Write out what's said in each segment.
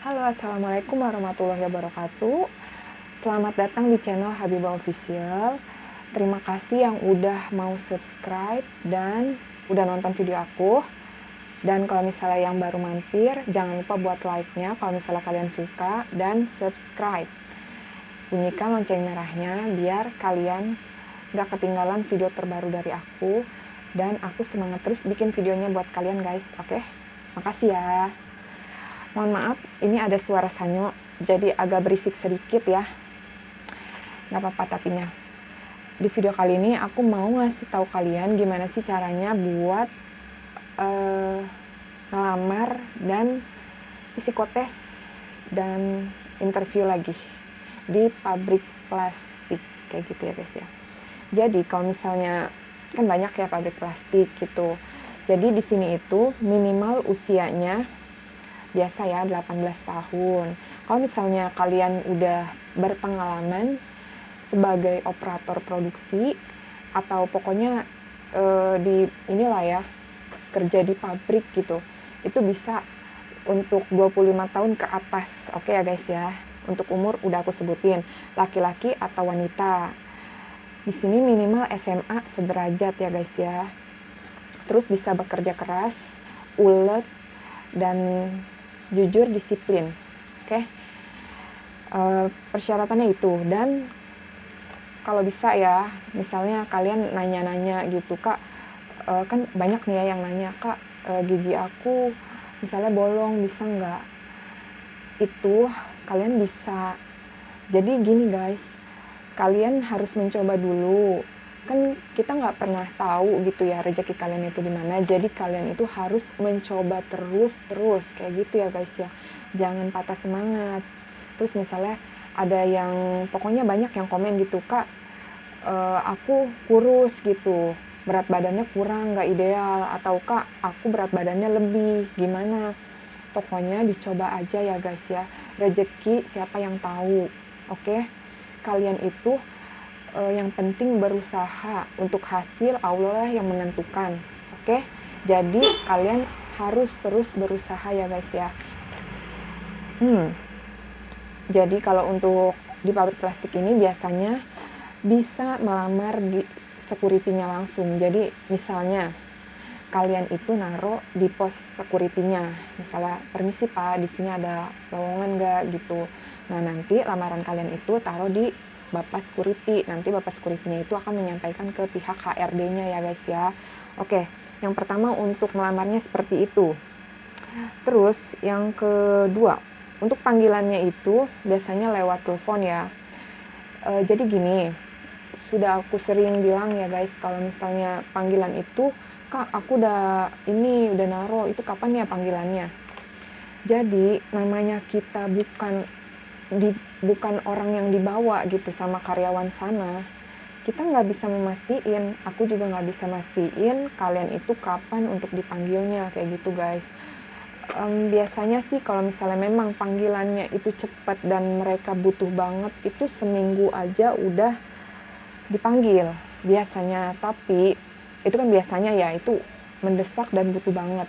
Halo, Assalamualaikum warahmatullahi wabarakatuh. Selamat datang di channel Habibah Official. Terima kasih yang udah mau subscribe dan udah nonton video aku. Dan kalau misalnya yang baru mampir, jangan lupa buat like-nya kalau misalnya kalian suka dan subscribe. Bunyikan lonceng merahnya biar kalian gak ketinggalan video terbaru dari aku. Dan aku semangat terus bikin videonya buat kalian guys, oke? Makasih ya. Mohon maaf, ini ada suara sanyo, jadi agak berisik sedikit ya. Nggak apa-apa tapinya. Di video kali ini aku mau ngasih tahu kalian gimana sih caranya buat ngelamar dan psikotes dan interview lagi di pabrik plastik kayak gitu ya guys ya. Jadi kalau misalnya kan banyak ya pabrik plastik gitu. Jadi di sini itu minimal usianya biasa ya 18 tahun. Kalau misalnya kalian udah berpengalaman sebagai operator produksi atau pokoknya di inilah ya kerja di pabrik gitu, itu bisa untuk 25 tahun ke atas. Oke ya guys ya. Untuk umur udah aku sebutin, laki-laki atau wanita. Di sini minimal SMA sederajat ya guys ya. Terus bisa bekerja keras, ulet, dan jujur, disiplin. Oke. Persyaratannya itu. Dan kalau bisa ya, misalnya kalian nanya-nanya gitu, Kak, kan banyak nih ya yang nanya, Kak, gigi aku misalnya bolong, bisa nggak? Itu kalian bisa. Jadi gini guys, kalian harus mencoba dulu. Kan kita nggak pernah tahu gitu ya rezeki kalian itu di mana. Jadi kalian itu harus mencoba terus kayak gitu ya guys ya. Jangan patah semangat. Terus misalnya ada yang pokoknya banyak yang komen gitu, Kak, aku kurus gitu, berat badannya kurang, nggak ideal, atau Kak, aku berat badannya lebih, gimana? Pokoknya dicoba aja ya guys ya. Rezeki siapa yang tahu. Oke? Kalian itu yang penting berusaha, untuk hasil Allah lah yang menentukan. Oke? Jadi kalian harus terus berusaha ya guys ya. Jadi kalau untuk di pabrik plastik ini biasanya bisa melamar di security-nya langsung. Jadi misalnya kalian itu naruh di pos security-nya. Misalnya, permisi Pak, di sini ada lowongan nggak gitu. Nah, nanti lamaran kalian itu taruh di Bapak Security. Nanti Bapak Security-nya itu akan menyampaikan ke pihak HRD-nya ya guys ya. Oke, yang pertama untuk melamarnya seperti itu. Terus yang kedua, untuk panggilannya itu biasanya lewat telepon ya. Jadi gini, sudah aku sering bilang ya guys, kalau misalnya panggilan itu, Kak, aku udah naruh, itu kapan ya panggilannya? Jadi namanya kita bukan orang yang dibawa gitu sama karyawan sana, kita nggak bisa memastiin, aku juga nggak bisa mastiin kalian itu kapan untuk dipanggilnya kayak gitu guys. Biasanya sih kalau misalnya memang panggilannya itu cepat dan mereka butuh banget, itu seminggu aja udah dipanggil biasanya. Tapi itu kan biasanya ya, itu mendesak dan butuh banget.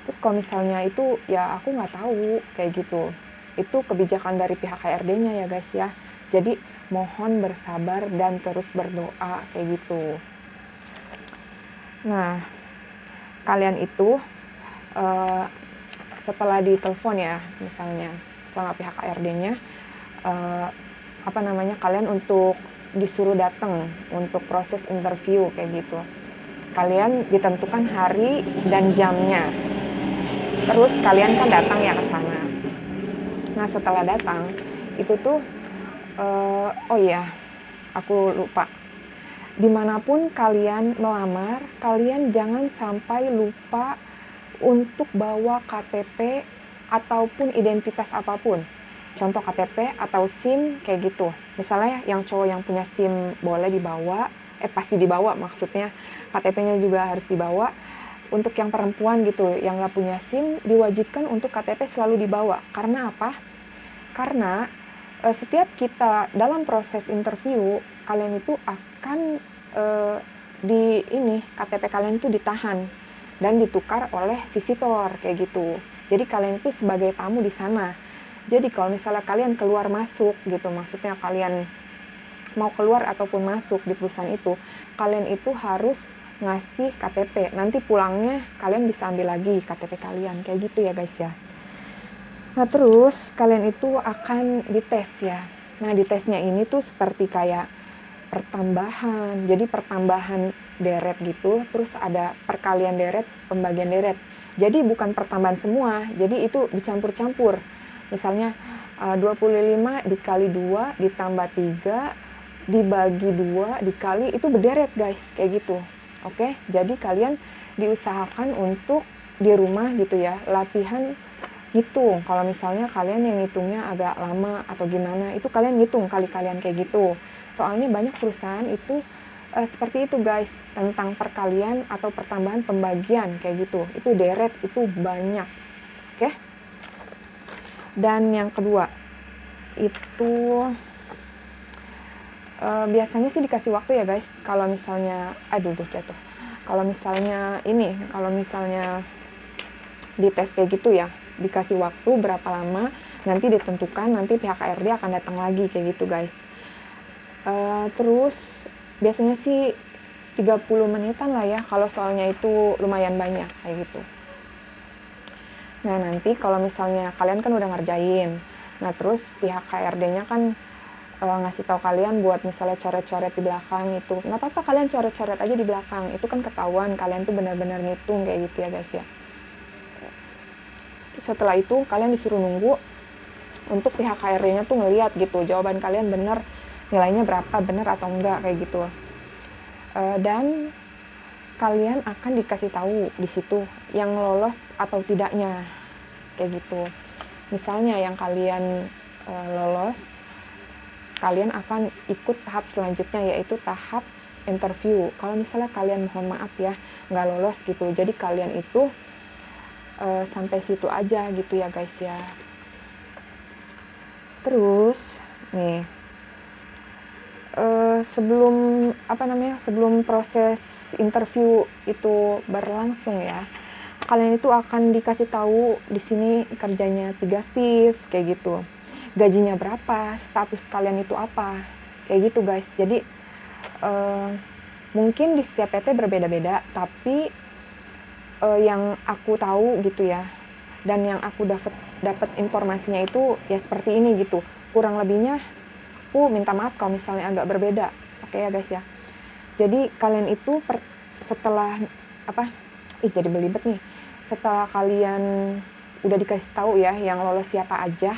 Terus kalau misalnya itu ya aku nggak tahu kayak gitu, itu kebijakan dari pihak HRD-nya ya guys ya. Jadi mohon bersabar dan terus berdoa kayak gitu. Nah, kalian itu setelah ditelepon ya misalnya sama pihak HRD-nya, kalian untuk disuruh datang untuk proses interview kayak gitu. Kalian ditentukan hari dan jamnya. Terus kalian kan datang ya ke sana. Nah, setelah datang itu tuh oh iya, aku lupa. Dimanapun kalian melamar, kalian jangan sampai lupa untuk bawa KTP ataupun identitas apapun. Contoh KTP atau SIM kayak gitu. Misalnya yang cowok yang punya SIM boleh dibawa, pasti dibawa maksudnya. KTP-nya juga harus dibawa. Untuk yang perempuan gitu, yang nggak punya SIM, diwajibkan untuk KTP selalu dibawa. Karena apa? Karena setiap kita dalam proses interview, kalian itu akan KTP kalian itu ditahan dan ditukar oleh visitor kayak gitu. Jadi kalian itu sebagai tamu di sana. Jadi kalau misalnya kalian keluar masuk gitu, maksudnya kalian mau keluar ataupun masuk di perusahaan itu, kalian itu harus ngasih KTP. Nanti pulangnya kalian bisa ambil lagi KTP kalian, kayak gitu ya guys ya. Nah terus kalian itu akan dites ya. Nah di tesnya ini tuh seperti kayak pertambahan. Jadi pertambahan deret gitu, terus ada perkalian deret, pembagian deret. Jadi bukan pertambahan semua, jadi itu dicampur-campur. Misalnya 25 dikali 2 ditambah 3 dibagi 2 dikali, itu berderet guys, kayak gitu. Oke, jadi kalian diusahakan untuk di rumah gitu ya, latihan hitung. Kalau misalnya kalian yang ngitungnya agak lama atau gimana, itu kalian hitung kali kalian kayak gitu. Soalnya banyak perusahaan itu seperti itu guys, tentang perkalian atau pertambahan pembagian kayak gitu. Itu deret, itu banyak. Oke. Dan yang kedua, itu biasanya sih dikasih waktu ya guys. Kalau misalnya, jatuh. Kalau misalnya dites kayak gitu ya, dikasih waktu berapa lama, nanti ditentukan, nanti pihak HRD akan datang lagi kayak gitu guys. Terus biasanya sih 30 menitan lah ya, kalau soalnya itu lumayan banyak kayak gitu. Nah nanti kalau misalnya kalian kan udah ngerjain, nah terus pihak HRD-nya kan ngasih tahu kalian buat misalnya coret-coret di belakang itu, nggak apa-apa kalian coret-coret aja di belakang, itu kan ketahuan kalian tuh benar-benar ngitung kayak gitu ya guys ya. Setelah itu kalian disuruh nunggu untuk pihak HRD-nya tuh ngeliat gitu jawaban kalian bener, nilainya berapa, bener atau enggak kayak gitu. Dan kalian akan dikasih tahu di situ yang lolos atau tidaknya kayak gitu. Misalnya yang kalian lolos, kalian akan ikut tahap selanjutnya, yaitu tahap interview. Kalau misalnya kalian mohon maaf ya nggak lolos gitu, jadi kalian itu sampai situ aja gitu ya guys ya. Terus nih sebelum proses interview itu berlangsung ya, kalian itu akan dikasih tahu di sini kerjanya 3 shift kayak gitu, gajinya berapa, status kalian itu apa kayak gitu guys. Jadi mungkin di setiap PT berbeda-beda, tapi yang aku tahu gitu ya, dan yang aku dapat informasinya itu ya seperti ini gitu. Kurang lebihnya aku minta maaf kalau misalnya agak berbeda. Oke ya guys ya. Jadi kalian itu setelah jadi belibet nih. Setelah kalian udah dikasih tahu ya yang lolos siapa aja,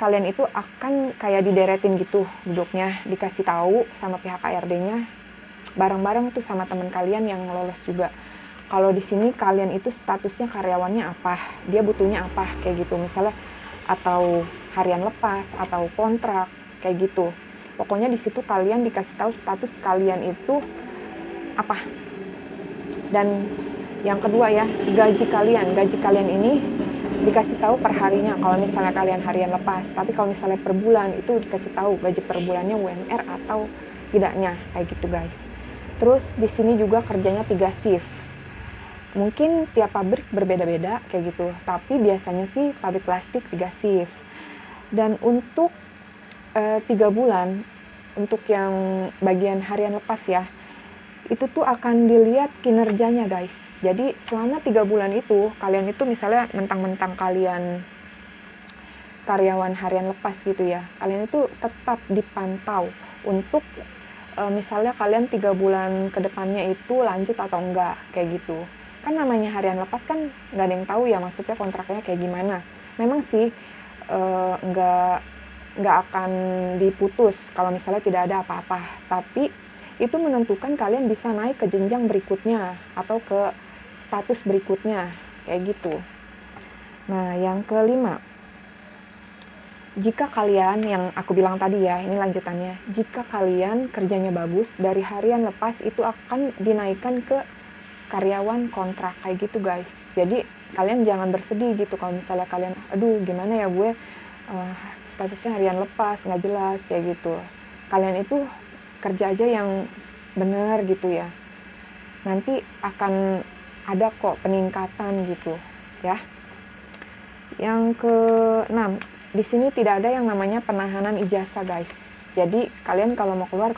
kalian itu akan kayak dideretin gitu duduknya, dikasih tahu sama pihak HRD-nya bareng-bareng tuh sama teman kalian yang lolos juga. Kalau di sini kalian itu statusnya karyawannya apa, dia butuhnya apa kayak gitu, misalnya atau harian lepas atau kontrak kayak gitu. Pokoknya di situ kalian dikasih tahu status kalian itu apa. Dan yang kedua ya, gaji kalian ini dikasih tahu per harinya kalau misalnya kalian harian lepas. Tapi kalau misalnya per bulan itu dikasih tahu gaji per bulannya UMR atau tidaknya kayak gitu guys. Terus di sini juga kerjanya 3 shift. Mungkin tiap pabrik berbeda-beda kayak gitu, tapi biasanya sih pabrik plastik 3 shift. Dan untuk 3 bulan, untuk yang bagian harian lepas ya, itu tuh akan dilihat kinerjanya guys. Jadi selama 3 bulan itu, kalian itu misalnya mentang-mentang kalian karyawan harian lepas gitu ya, kalian itu tetap dipantau untuk misalnya kalian 3 bulan ke depannya itu lanjut atau enggak kayak gitu. Kan namanya harian lepas kan nggak ada yang tahu ya maksudnya kontraknya kayak gimana. Memang sih nggak akan diputus kalau misalnya tidak ada apa-apa, tapi itu menentukan kalian bisa naik ke jenjang berikutnya atau ke status berikutnya kayak gitu. Nah yang kelima, jika kalian, yang aku bilang tadi ya, ini lanjutannya, jika kalian kerjanya bagus, dari harian lepas itu akan dinaikkan ke karyawan kontrak kayak gitu guys. Jadi kalian jangan bersedih gitu kalau misalnya kalian gimana ya gue statusnya harian lepas nggak jelas kayak gitu. Kalian itu kerja aja yang benar gitu ya, nanti akan ada kok peningkatan gitu ya. Yang keenam, di sini tidak ada yang namanya penahanan ijazah guys. Jadi kalian kalau mau keluar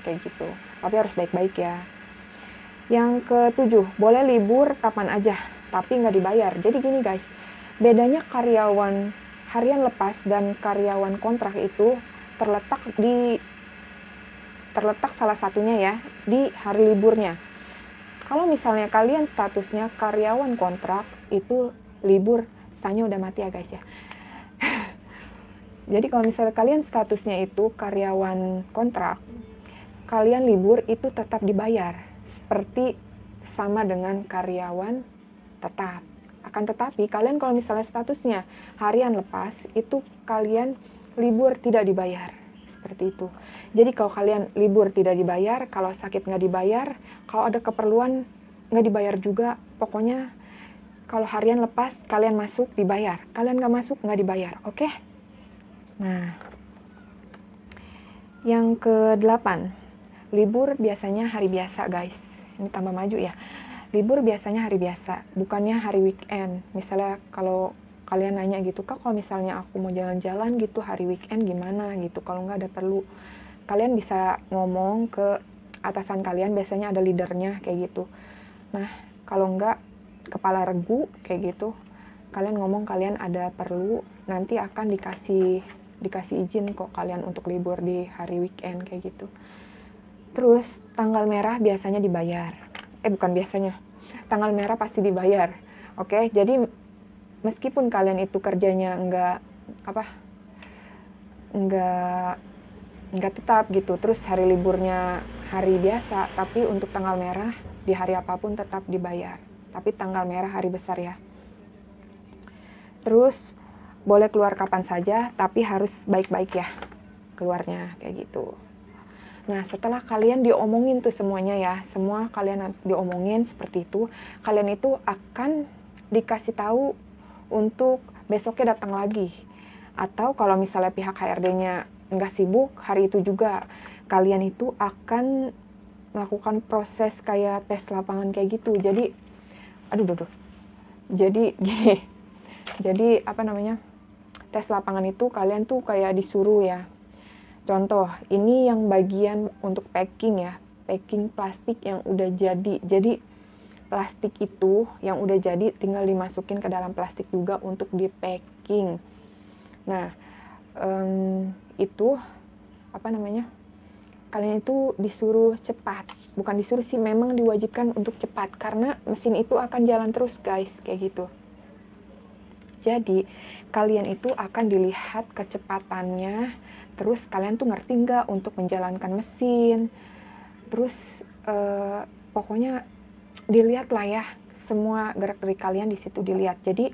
kayak gitu. Tapi harus baik-baik ya. Yang ketujuh, boleh libur kapan aja, tapi nggak dibayar. Jadi gini guys, bedanya karyawan harian lepas dan karyawan kontrak itu terletak salah satunya ya di hari liburnya. Kalau misalnya kalian statusnya karyawan kontrak, itu libur stanya udah mati ya guys ya. Jadi kalau misalnya kalian statusnya itu karyawan kontrak, kalian libur itu tetap dibayar. Seperti sama dengan karyawan tetap. Akan tetapi kalian kalau misalnya statusnya harian lepas, itu kalian libur tidak dibayar. Seperti itu. Jadi kalau kalian libur tidak dibayar, kalau sakit nggak dibayar, kalau ada keperluan nggak dibayar juga. Pokoknya kalau harian lepas, kalian masuk dibayar. Kalian nggak masuk nggak dibayar. Oke? Nah, yang ke-8, libur biasanya hari biasa guys. Ini tambah maju ya. Libur biasanya hari biasa, bukannya hari weekend. Misalnya kalau kalian nanya gitu, Kak, kalau misalnya aku mau jalan-jalan gitu hari weekend gimana gitu, kalau nggak ada perlu. Kalian bisa ngomong ke atasan kalian, biasanya ada leadernya kayak gitu. Nah, kalau nggak kepala regu kayak gitu, kalian ngomong kalian ada perlu, nanti akan dikasih izin kok kalian untuk libur di hari weekend kayak gitu. Terus tanggal merah biasanya dibayar. Bukan biasanya. Tanggal merah pasti dibayar. Oke, jadi meskipun kalian itu kerjanya nggak tetap gitu, terus hari liburnya hari biasa, tapi untuk tanggal merah di hari apapun tetap dibayar. Tapi tanggal merah hari besar ya. Terus boleh keluar kapan saja, tapi harus baik-baik ya keluarnya kayak gitu. Nah, setelah kalian diomongin tuh semuanya ya, semua kalian diomongin seperti itu, kalian itu akan dikasih tahu untuk besoknya datang lagi. Atau kalau misalnya pihak HRD-nya nggak sibuk, hari itu juga kalian itu akan melakukan proses kayak tes lapangan kayak gitu. Jadi, jadi gini, jadi tes lapangan itu kalian tuh kayak disuruh ya. Contoh, ini yang bagian untuk packing ya, packing plastik yang udah jadi. Jadi plastik itu yang udah jadi tinggal dimasukin ke dalam plastik juga untuk di packing. Nah, itu kalian itu disuruh cepat. Bukan disuruh sih, memang diwajibkan untuk cepat karena mesin itu akan jalan terus guys, kayak gitu. Jadi kalian itu akan dilihat kecepatannya, terus kalian tuh ngerti nggak untuk menjalankan mesin, terus pokoknya dilihat lah ya, semua gerak-gerik kalian di situ dilihat. Jadi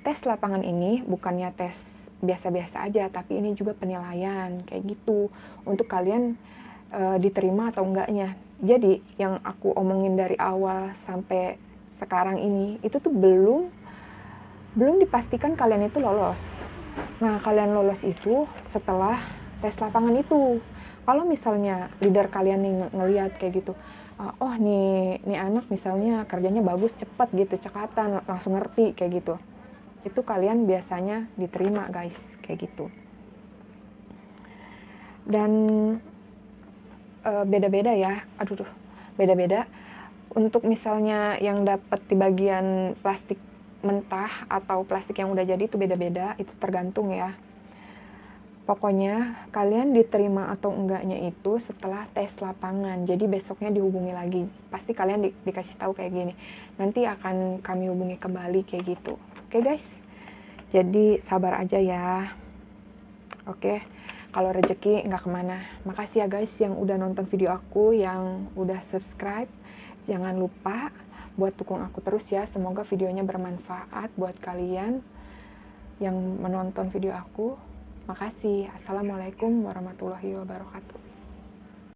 tes lapangan ini bukannya tes biasa-biasa aja, tapi ini juga penilaian kayak gitu untuk kalian diterima atau enggaknya. Jadi yang aku omongin dari awal sampai sekarang ini itu tuh belum dipastikan kalian itu lolos. Nah, kalian lolos itu setelah tes lapangan itu. Kalau misalnya leader kalian nih ngelihat kayak gitu, oh nih anak misalnya kerjanya bagus, cepat gitu, cekatan, langsung ngerti kayak gitu. Itu kalian biasanya diterima guys, kayak gitu. Dan beda-beda ya, beda-beda. Untuk misalnya yang dapat di bagian plastik mentah atau plastik yang udah jadi itu beda-beda, itu tergantung ya. Pokoknya kalian diterima atau enggaknya itu setelah tes lapangan. Jadi besoknya dihubungi lagi. Pasti kalian dikasih tahu kayak gini. Nanti akan kami hubungi kembali kayak gitu. Oke guys. Jadi sabar aja ya. Oke. Kalau rezeki nggak kemana. Makasih ya guys yang udah nonton video aku, yang udah subscribe. Jangan lupa buat dukung aku terus ya. Semoga videonya bermanfaat buat kalian yang menonton video aku. Makasih. Assalamualaikum warahmatullahi wabarakatuh.